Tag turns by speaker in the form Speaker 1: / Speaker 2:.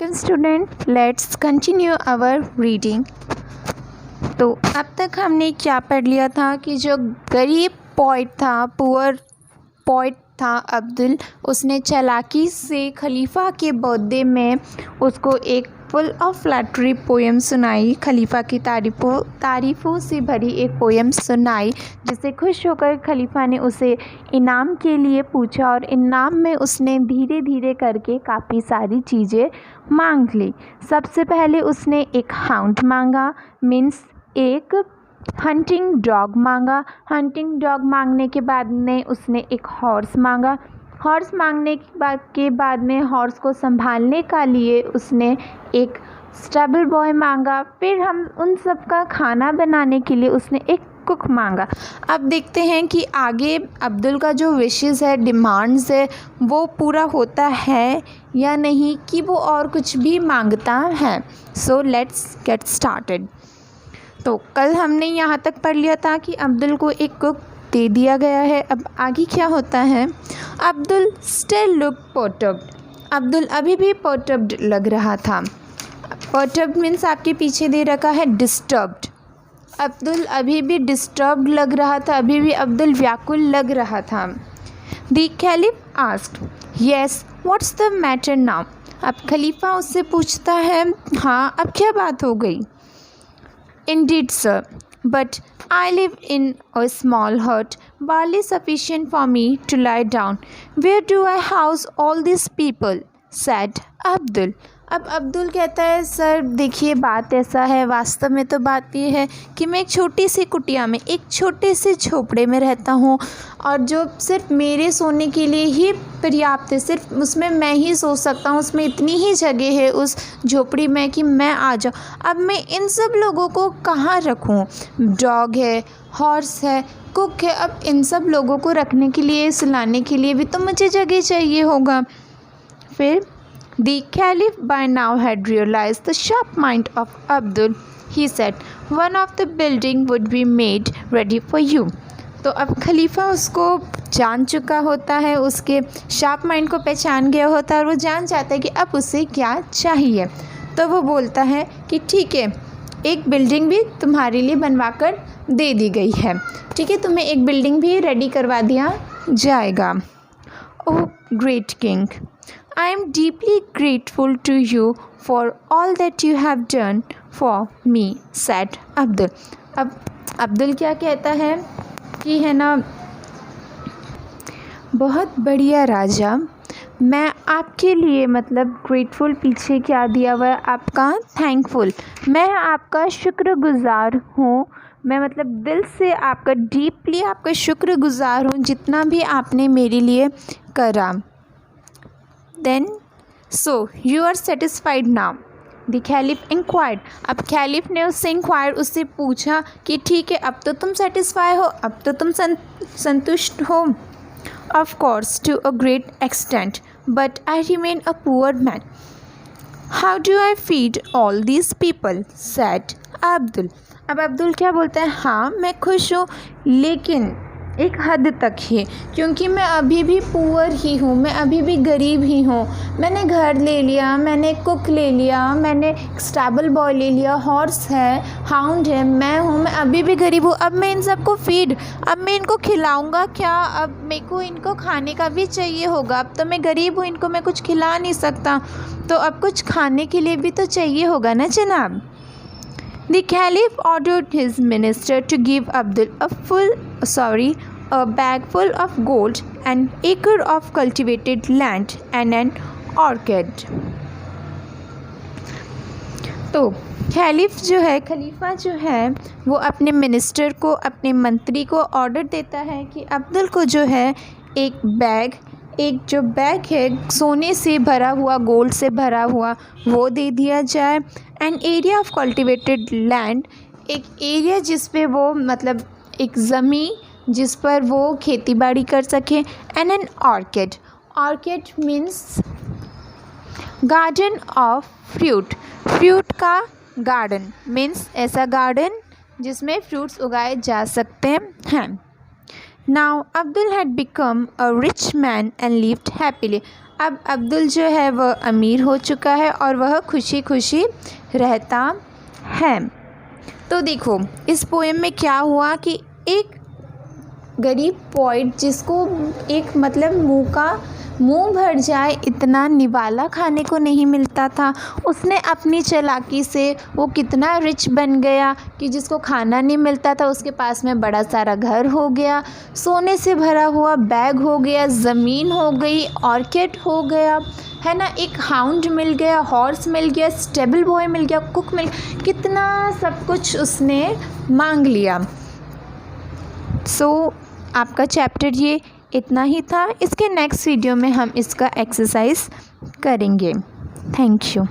Speaker 1: Welcome student, let's continue our reading. तो अब तक हमने क्या पढ़ लिया था कि जो गरीब पोइट था, पुअर पोइट था अब्दुल, उसने चालाकी से खलीफा के बर्थडे में उसको एक फुल ऑफ फ्लैटरी पोएम सुनाई। खलीफा की तारीफ़ों से भरी एक पोएम सुनाई, जिससे खुश होकर खलीफा ने उसे इनाम के लिए पूछा और इनाम में उसने धीरे धीरे करके काफ़ी सारी चीज़ें मांग ली। सबसे पहले उसने एक हाउंड मांगा, मीन्स एक हंटिंग डॉग मांगा। हंटिंग डॉग मांगने के बाद में उसने एक हॉर्स मांगा। हॉर्स मांगने के बाद में हॉर्स को संभालने का लिए उसने एक स्टेबल बॉय मांगा। फिर हम उन सब का खाना बनाने के लिए उसने एक कुक मांगा। अब देखते हैं कि आगे अब्दुल का जो विशेस है, डिमांड्स है, वो पूरा होता है या नहीं, कि वो और कुछ भी मांगता है। So let's get started. तो कल हमने यहाँ तक पढ़ लिया था कि अब्दुल को एक कुक दे दिया गया है। अब आगे क्या होता है, Abdul still look perturbed. Abdul अभी भी पर्टर्ब्ड लग रहा था। पर्टर्ब्ड मीन्स आपके पीछे दे रखा है डिस्टर्ब्ड। अब्दुल अभी भी डिस्टर्ब्ड लग रहा था, अभी भी अब्दुल व्याकुल लग रहा था। The caliph asked, yes what's the matter now. अब खलीफा उससे पूछता है, हाँ अब क्या बात हो गई। Indeed, sir, but I live in a small hut, barely sufficient for me to lie down. Where do I house all these people? Said Abdul. अब अब्दुल कहता है, सर देखिए बात ऐसा है, वास्तव में तो बात ये है कि मैं एक छोटी सी कुटिया में, एक छोटे से झोपड़े में रहता हूँ, और जो सिर्फ मेरे सोने के लिए ही पर्याप्त है, सिर्फ उसमें मैं ही सो सकता हूँ, उसमें इतनी ही जगह है उस झोपड़ी में कि मैं आ जाऊँ। अब मैं इन सब लोगों को कहाँ रखूँ। डॉग है, हॉर्स है, कुक है, अब इन सब लोगों को रखने के लिए, सुलाने के लिए भी तो मुझे जगह चाहिए होगा। फिर The Caliph by now had realized the sharp mind of Abdul. He said, "One of the building would be made ready for you." तो अब खलीफा उसको जान चुका होता है, उसके शार्प माइंड को पहचान गया होता है और वो जान जाता है कि अब उसे क्या चाहिए। तो वो बोलता है कि ठीक है, एक बिल्डिंग भी तुम्हारे लिए बनवा कर दे दी गई है, ठीक है, तुम्हें एक बिल्डिंग भी रेडी करवा दिया जाएगा। Oh great king, I am deeply grateful to you for all that you have done for me, said Abdul. अब अब्दुल क्या कहता है कि है ना, बहुत बढ़िया राजा, मैं आपके लिए मतलब ग्रेटफुल पीछे क्या दिया हुआ है, आपका थैंकफुल, मैं आपका शुक्रगुज़ार हूँ। मैं मतलब दिल से आपका, डीपली आपका शुक्रगुज़ार हूँ जितना भी आपने मेरे लिए करा। Then, so you are satisfied now? The Caliph inquired. अब कैलिफ ने उससे पूछा कि ठीक है, अब तो तुम सेटिस्फाई हो, अब तो तुम संतुष्ट हो। Of course, to a great extent, but I remain a poor man. How do I feed all these people? Said Abdul. अब अब्दुल क्या बोलता है, हाँ मैं खुश हूँ, लेकिन एक हद तक ही, क्योंकि मैं अभी भी पुअर ही हूँ, मैं अभी भी गरीब ही हूँ। मैंने घर ले लिया, मैंने कुक ले लिया, मैंने स्टेबल बॉय ले लिया, हॉर्स है, हाउंड है, मैं हूँ, मैं अभी भी गरीब हूँ। अब मैं इन सबको फीड, अब मैं इनको खिलाऊंगा क्या, अब मेरे को इनको खाने का भी चाहिए होगा। अब तो मैं गरीब हूँ, इनको मैं कुछ खिला नहीं सकता, तो अब कुछ खाने के लिए भी तो चाहिए होगा ना जनाब। The Caliph ordered his minister to give Abdul a bag full of gold, an acre of cultivated land and an orchard. तो खलीफा जो है वो अपने मिनिस्टर को, अपने मंत्री को ऑर्डर देता है कि अब्दुल को जो है एक बैग है सोने से भरा हुआ, गोल्ड से भरा हुआ, वो दे दिया जाए। An area of cultivated land, एक एरिया जिस पे वो मतलब एक ज़मीन जिस पर वो खेती बाड़ी कर सके। And an orchid, orchid means garden of fruit, fruit का गार्डन मीन्स ऐसा गार्डन जिसमें फ्रूट्स उगाए जा सकते हैं। Now Abdul had become a rich man and lived happily. अब अब्दुल जो है वह अमीर हो चुका है और वह खुशी खुशी रहता है। तो देखो इस पोएम में क्या हुआ कि एक गरीब पोइट जिसको एक मतलब मुंह भर जाए इतना निवाला खाने को नहीं मिलता था, उसने अपनी चालाकी से वो कितना रिच बन गया कि जिसको खाना नहीं मिलता था उसके पास में बड़ा सारा घर हो गया, सोने से भरा हुआ बैग हो गया, ज़मीन हो गई, ऑर्किड हो गया, है ना, एक हाउंड मिल गया, हॉर्स मिल गया, स्टेबल बॉय मिल गया, कुक मिल, कितना सब कुछ उसने मांग लिया। सो आपका चैप्टर ये इतना ही था। इसके नेक्स्ट वीडियो में हम इसका एक्सरसाइज करेंगे। Thank you.